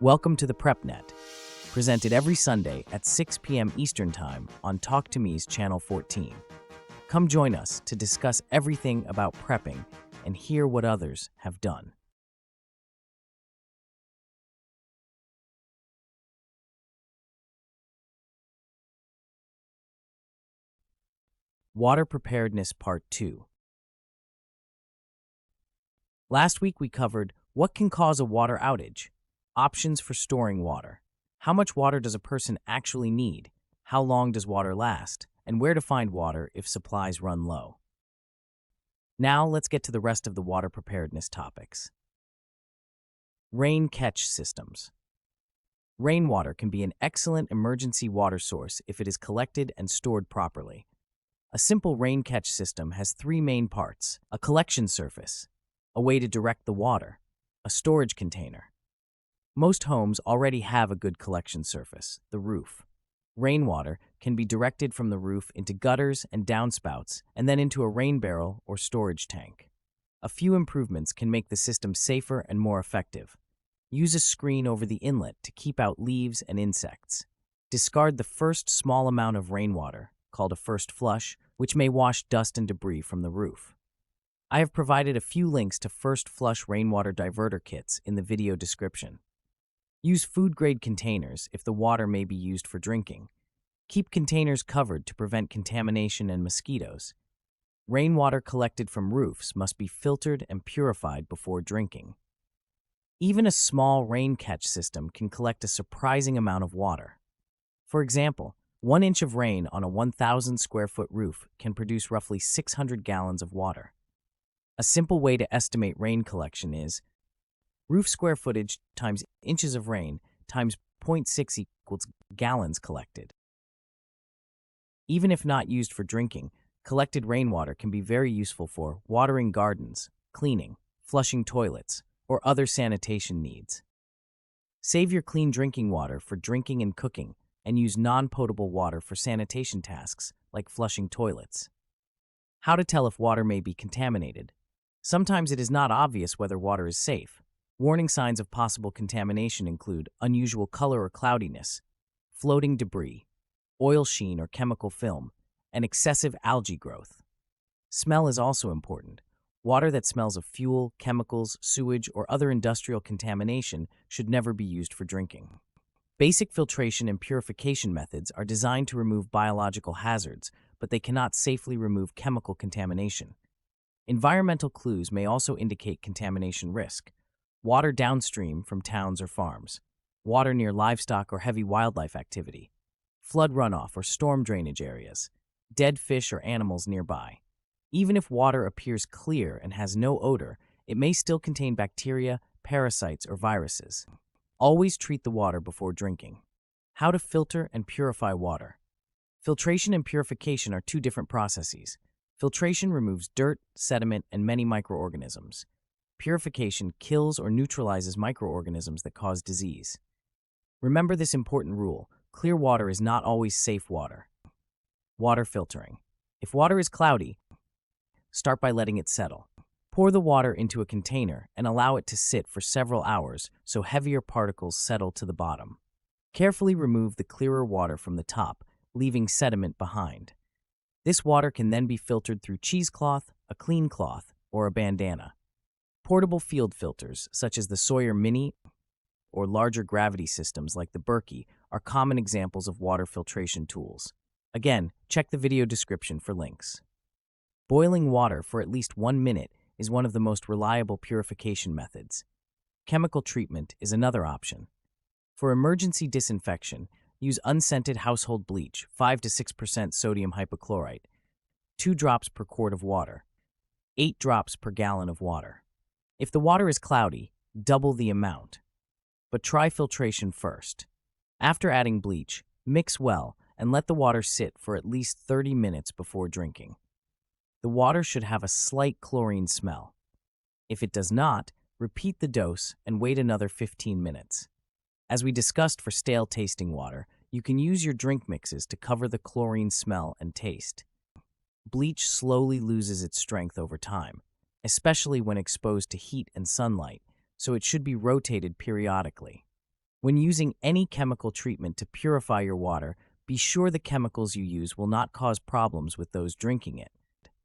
Welcome to the PrepNet, presented every Sunday at 6 p.m. Eastern Time on Talk2Me's Channel 14. Come join us to discuss everything about prepping and hear what others have done. Water Preparedness Part 2. Last week we covered what can cause a water outage, options for storing water, how much water does a person actually need, how long does water last, and where to find water if supplies run low. Now let's get to the rest of the water preparedness topics. Rain catch systems. Rainwater can be an excellent emergency water source if it is collected and stored properly. A simple rain catch system has three main parts: a collection surface, a way to direct the water, a storage container. Most homes already have a good collection surface, the roof. Rainwater can be directed from the roof into gutters and downspouts and then into a rain barrel or storage tank. A few improvements can make the system safer and more effective. Use a screen over the inlet to keep out leaves and insects. Discard the first small amount of rainwater, called a first flush, which may wash dust and debris from the roof. I have provided a few links to first flush rainwater diverter kits in the video description. Use food-grade containers if the water may be used for drinking. Keep containers covered to prevent contamination and mosquitoes. Rainwater collected from roofs must be filtered and purified before drinking. Even a small rain catch system can collect a surprising amount of water. For example, 1 inch of rain on a 1,000 square foot roof can produce roughly 600 gallons of water. A simple way to estimate rain collection is roof square footage times inches of rain times 0.6 equals gallons collected. Even if not used for drinking, collected rainwater can be very useful for watering gardens, cleaning, flushing toilets, or other sanitation needs. Save your clean drinking water for drinking and cooking, and use non-potable water for sanitation tasks like flushing toilets. How to tell if water may be contaminated. Sometimes it is not obvious whether water is safe. Warning signs of possible contamination include unusual color or cloudiness, floating debris, oil sheen or chemical film, and excessive algae growth. Smell is also important. Water that smells of fuel, chemicals, sewage, or other industrial contamination should never be used for drinking. Basic filtration and purification methods are designed to remove biological hazards, but they cannot safely remove chemical contamination. Environmental clues may also indicate contamination risk. Water downstream from towns or farms, water near livestock or heavy wildlife activity, flood runoff or storm drainage areas, dead fish or animals nearby. Even if water appears clear and has no odor, it may still contain bacteria, parasites, or viruses. Always treat the water before drinking. How to filter and purify water. Filtration and purification are two different processes. Filtration removes dirt, sediment, and many microorganisms. Purification kills or neutralizes microorganisms that cause disease. Remember this important rule: clear water is not always safe water. Water filtering. If water is cloudy, start by letting it settle. Pour the water into a container and allow it to sit for several hours so heavier particles settle to the bottom. Carefully remove the clearer water from the top, leaving sediment behind. This water can then be filtered through cheesecloth, a clean cloth, or a bandana. Portable field filters, such as the Sawyer Mini or larger gravity systems like the Berkey, are common examples of water filtration tools. Again, check the video description for links. Boiling water for at least 1 minute is one of the most reliable purification methods. Chemical treatment is another option. For emergency disinfection, use unscented household bleach, 5 to 6% sodium hypochlorite, 2 drops per quart of water, 8 drops per gallon of water. If the water is cloudy, double the amount. But try filtration first. After adding bleach, mix well and let the water sit for at least 30 minutes before drinking. The water should have a slight chlorine smell. If it does not, repeat the dose and wait another 15 minutes. As we discussed for stale tasting water, you can use your drink mixes to cover the chlorine smell and taste. Bleach slowly loses its strength over time, especially when exposed to heat and sunlight, so it should be rotated periodically. When using any chemical treatment to purify your water, be sure the chemicals you use will not cause problems with those drinking it.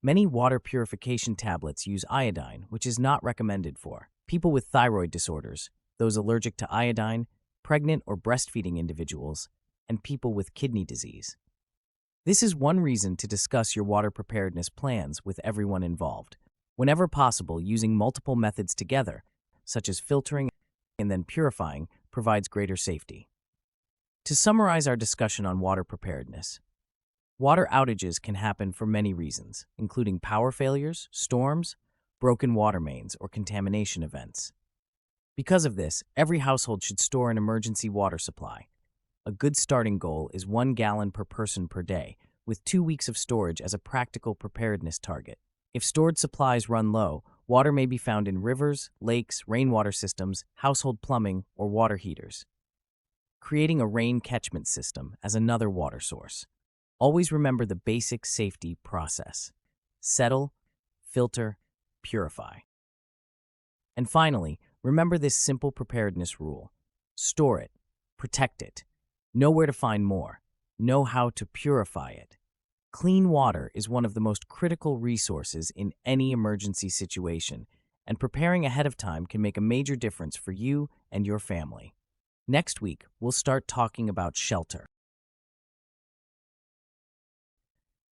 Many water purification tablets use iodine, which is not recommended for people with thyroid disorders, those allergic to iodine, pregnant or breastfeeding individuals, and people with kidney disease. This is one reason to discuss your water preparedness plans with everyone involved. Whenever possible, using multiple methods together, such as filtering and then purifying, provides greater safety. To summarize our discussion on water preparedness, water outages can happen for many reasons, including power failures, storms, broken water mains, or contamination events. Because of this, every household should store an emergency water supply. A good starting goal is 1 gallon per person per day, with 2 weeks of storage as a practical preparedness target. If stored supplies run low, water may be found in rivers, lakes, rainwater systems, household plumbing, or water heaters. Creating a rain catchment system as another water source. Always remember the basic safety process: settle, filter, purify. And finally, remember this simple preparedness rule: store it, protect it, know where to find more, know how to purify it. Clean water is one of the most critical resources in any emergency situation, and preparing ahead of time can make a major difference for you and your family. Next week, we'll start talking about shelter.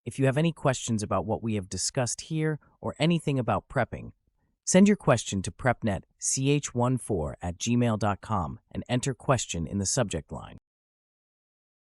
If you have any questions about what we have discussed here or anything about prepping, send your question to prepnetch14@gmail.com and enter question in the subject line.